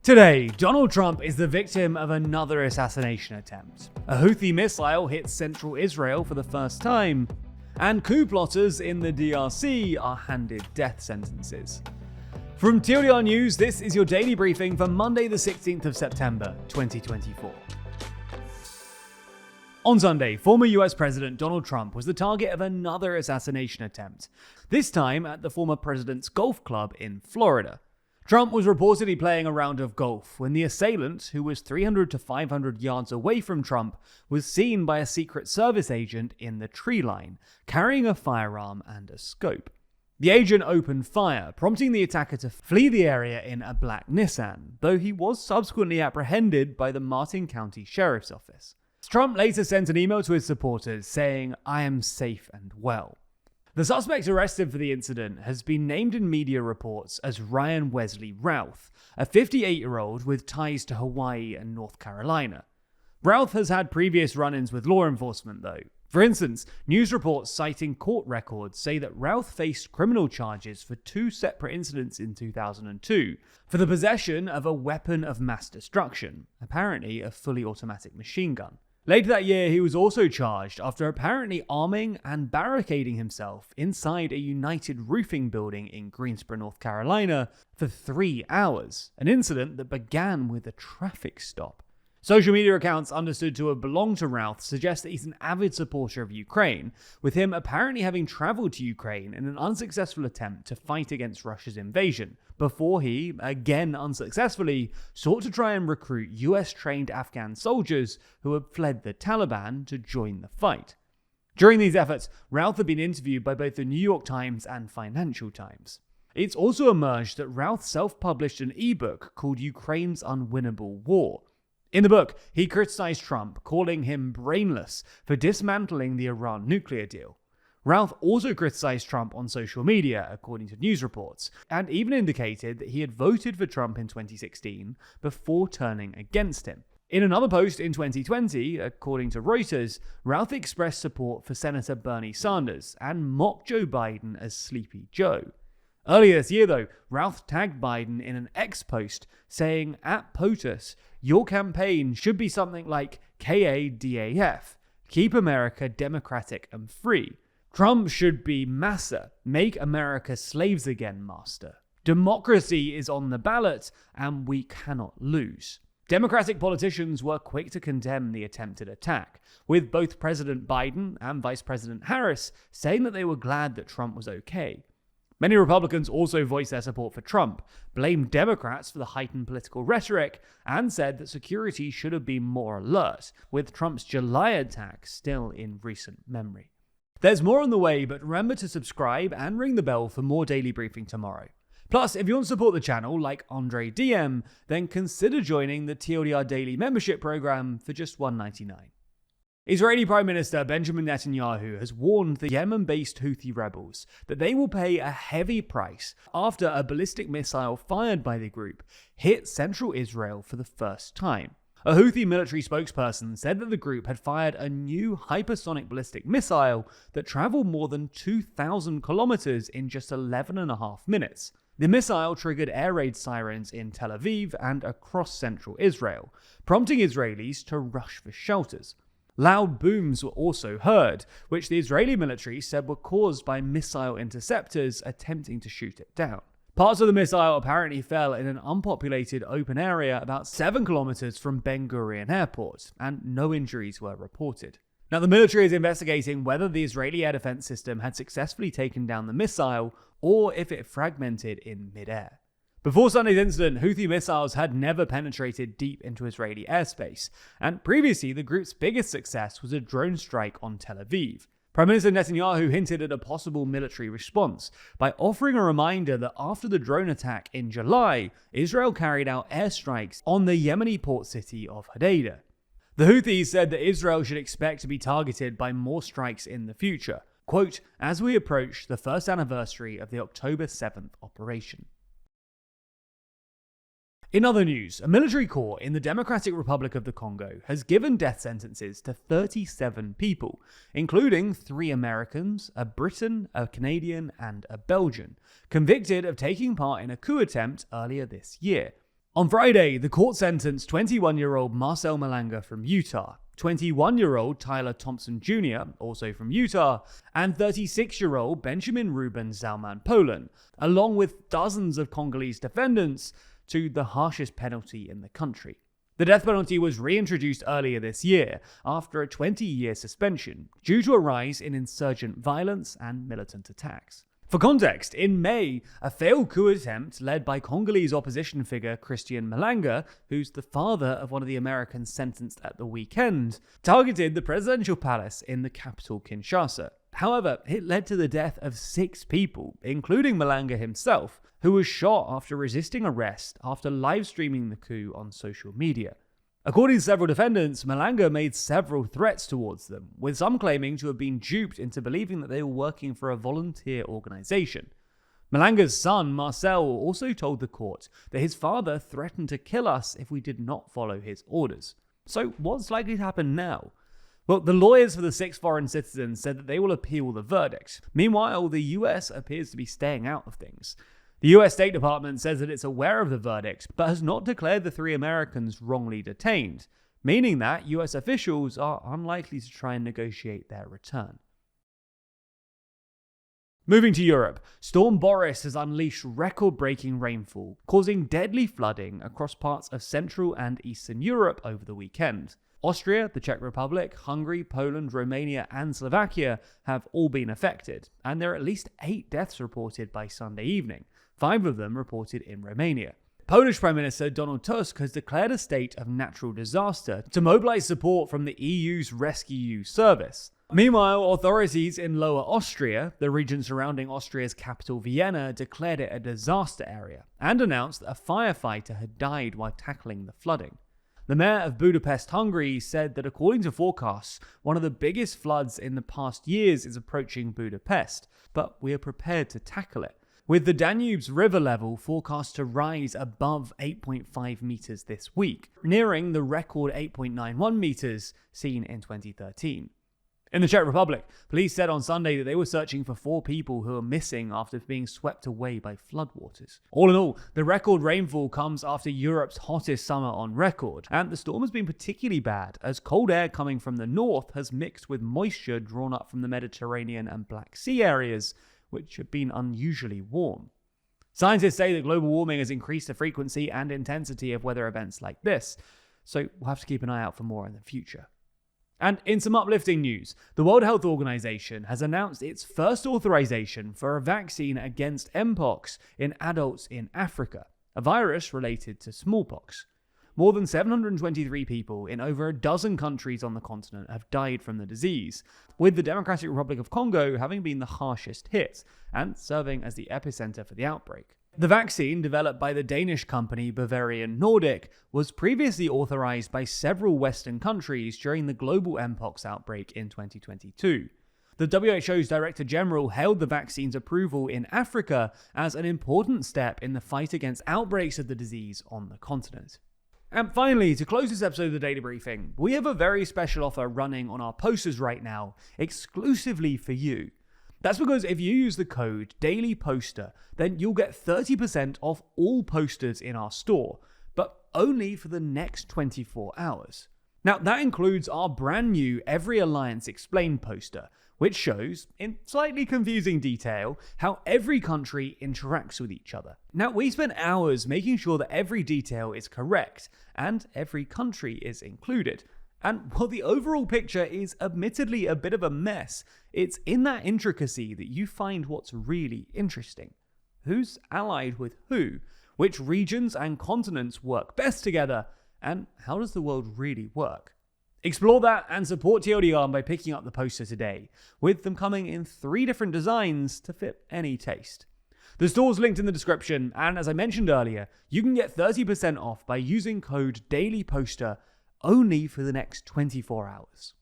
Today, Donald Trump is the victim of another assassination attempt. A Houthi missile hit central Israel for the first time, and coup plotters in the DRC are handed death sentences. From TLDR News, this is your daily briefing for Monday the 16th of September, 2024. On Sunday, former US President Donald Trump was the target of another assassination attempt, this time at the former president's golf club in Florida. Trump was reportedly playing a round of golf when the assailant, who was 300 to 500 yards away from Trump, was seen by a Secret Service agent in the tree line, carrying a firearm and a scope. The agent opened fire, prompting the attacker to flee the area in a black Nissan, though he was subsequently apprehended by the Martin County Sheriff's Office. Trump later sent an email to his supporters saying, "I am safe and well." The suspect arrested for the incident has been named in media reports as Ryan Wesley Routh, a 58-year-old with ties to Hawaii and North Carolina. Routh has had previous run-ins with law enforcement, though. For instance, news reports citing court records say that Routh faced criminal charges for two separate incidents in 2002 for the possession of a weapon of mass destruction, apparently a fully automatic machine gun. Later that year, he was also charged after apparently arming and barricading himself inside a United Roofing building in Greensboro, North Carolina for 3 hours, an incident that began with a traffic stop. Social media accounts understood to have belonged to Routh suggest that he's an avid supporter of Ukraine, with him apparently having traveled to Ukraine in an unsuccessful attempt to fight against Russia's invasion, before he, again unsuccessfully, sought to try and recruit US-trained Afghan soldiers who had fled the Taliban to join the fight. During these efforts, Routh had been interviewed by both the New York Times and Financial Times. It's also emerged that Routh self-published an ebook called Ukraine's Unwinnable War. In the book, he criticized Trump, calling him brainless for dismantling the Iran nuclear deal. Routh also criticized Trump on social media, according to news reports, and even indicated that he had voted for Trump in 2016 before turning against him. In another post in 2020, according to Reuters, Routh expressed support for Senator Bernie Sanders and mocked Joe Biden as Sleepy Joe. Earlier this year, though, Routh tagged Biden in an X post saying, "At POTUS, your campaign should be something like KADAF, Keep America Democratic and Free. Trump should be Massa, Make America Slaves Again, Master. Democracy is on the ballot, and we cannot lose." Democratic politicians were quick to condemn the attempted attack, with both President Biden and Vice President Harris saying that they were glad that Trump was okay. Many Republicans also voiced their support for Trump, blamed Democrats for the heightened political rhetoric, and said that security should have been more alert, with Trump's July attack still in recent memory. There's more on the way, but remember to subscribe and ring the bell for more daily briefing tomorrow. Plus, if you want to support the channel like Andre DM, then consider joining the TLDR Daily Membership Program for just $1.99. Israeli Prime Minister Benjamin Netanyahu has warned the Yemen-based Houthi rebels that they will pay a heavy price after a ballistic missile fired by the group hit central Israel for the first time. A Houthi military spokesperson said that the group had fired a new hypersonic ballistic missile that traveled more than 2,000 kilometers in just 11.5 minutes. The missile triggered air raid sirens in Tel Aviv and across central Israel, prompting Israelis to rush for shelters. Loud booms were also heard, which the Israeli military said were caused by missile interceptors attempting to shoot it down. Parts of the missile apparently fell in an unpopulated open area about 7 kilometers from Ben Gurion Airport, and no injuries were reported. Now, the military is investigating whether the Israeli air defense system had successfully taken down the missile or if it fragmented in midair. Before Sunday's incident, Houthi missiles had never penetrated deep into Israeli airspace, and previously the group's biggest success was a drone strike on Tel Aviv. Prime Minister Netanyahu hinted at a possible military response by offering a reminder that after the drone attack in July, Israel carried out airstrikes on the Yemeni port city of Hodeidah. The Houthis said that Israel should expect to be targeted by more strikes in the future, quote, "as we approach the first anniversary of the October 7th operation." In other news, a military court in the Democratic Republic of the Congo has given death sentences to 37 people, including 3 Americans, a Briton, a Canadian, and a Belgian, convicted of taking part in a coup attempt earlier this year. On Friday, the court sentenced 21-year-old Marcel Malanga from Utah, 21-year-old Tyler Thompson Jr., also from Utah, and 36-year-old Benjamin Ruben Zalman Polan, along with dozens of Congolese defendants, to the harshest penalty in the country. The death penalty was reintroduced earlier this year after a 20-year suspension due to a rise in insurgent violence and militant attacks. For context, in May, a failed coup attempt led by Congolese opposition figure Christian Malanga, who's the father of one of the Americans sentenced at the weekend, targeted the presidential palace in the capital Kinshasa. However, it led to the death of 6 people, including Malanga himself, who was shot after resisting arrest after live streaming the coup on social media. According to several defendants, Malanga made several threats towards them, with some claiming to have been duped into believing that they were working for a volunteer organization. Malanga's son, Marcel, also told the court that his father threatened to kill us if we did not follow his orders. So what's likely to happen now? Well, the lawyers for the 6 foreign citizens said that they will appeal the verdict. Meanwhile, the US appears to be staying out of things. The US State Department says that it's aware of the verdict, but has not declared the 3 Americans wrongly detained, meaning that US officials are unlikely to try and negotiate their return. Moving to Europe, Storm Boris has unleashed record-breaking rainfall, causing deadly flooding across parts of Central and Eastern Europe over the weekend. Austria, the Czech Republic, Hungary, Poland, Romania, and Slovakia have all been affected, and there are at least 8 deaths reported by Sunday evening, 5 of them reported in Romania. Polish Prime Minister Donald Tusk has declared a state of natural disaster to mobilize support from the EU's Rescue Service. Meanwhile, authorities in Lower Austria, the region surrounding Austria's capital Vienna, declared it a disaster area and announced that a firefighter had died while tackling the flooding. The mayor of Budapest, Hungary, said that according to forecasts, one of the biggest floods in the past years is approaching Budapest, but we are prepared to tackle it, with the Danube's river level forecast to rise above 8.5 meters this week, nearing the record 8.91 meters seen in 2013. In the Czech Republic, police said on Sunday that they were searching for 4 people who are missing after being swept away by floodwaters. All in all, the record rainfall comes after Europe's hottest summer on record, and the storm has been particularly bad as cold air coming from the north has mixed with moisture drawn up from the Mediterranean and Black Sea areas, which have been unusually warm. Scientists say that global warming has increased the frequency and intensity of weather events like this, so we'll have to keep an eye out for more in the future. And in some uplifting news, the World Health Organization has announced its first authorization for a vaccine against Mpox in adults in Africa, a virus related to smallpox. More than 723 people in over a dozen countries on the continent have died from the disease, with the Democratic Republic of Congo having been the harshest hit and serving as the epicenter for the outbreak. The vaccine, developed by the Danish company Bavarian Nordic, was previously authorized by several Western countries during the global Mpox outbreak in 2022. The WHO's Director General hailed the vaccine's approval in Africa as an important step in the fight against outbreaks of the disease on the continent. And finally, to close this episode of the Daily Briefing, we have a very special offer running on our posters right now, exclusively for you. That's because if you use the code DAILYPOSTER, then you'll get 30% off all posters in our store, but only for the next 24 hours. Now, that includes our brand new Every Alliance Explained poster, which shows, in slightly confusing detail, how every country interacts with each other. Now, we spent hours making sure that every detail is correct, and every country is included. And while the overall picture is admittedly a bit of a mess, it's in that intricacy that you find what's really interesting. Who's allied with who? Which regions and continents work best together? And how does the world really work? Explore that and support TLDR by picking up the poster today, with them coming in 3 different designs to fit any taste. The store's linked in the description, and as I mentioned earlier, you can get 30% off by using code DAILYPOSTER only for the next 24 hours.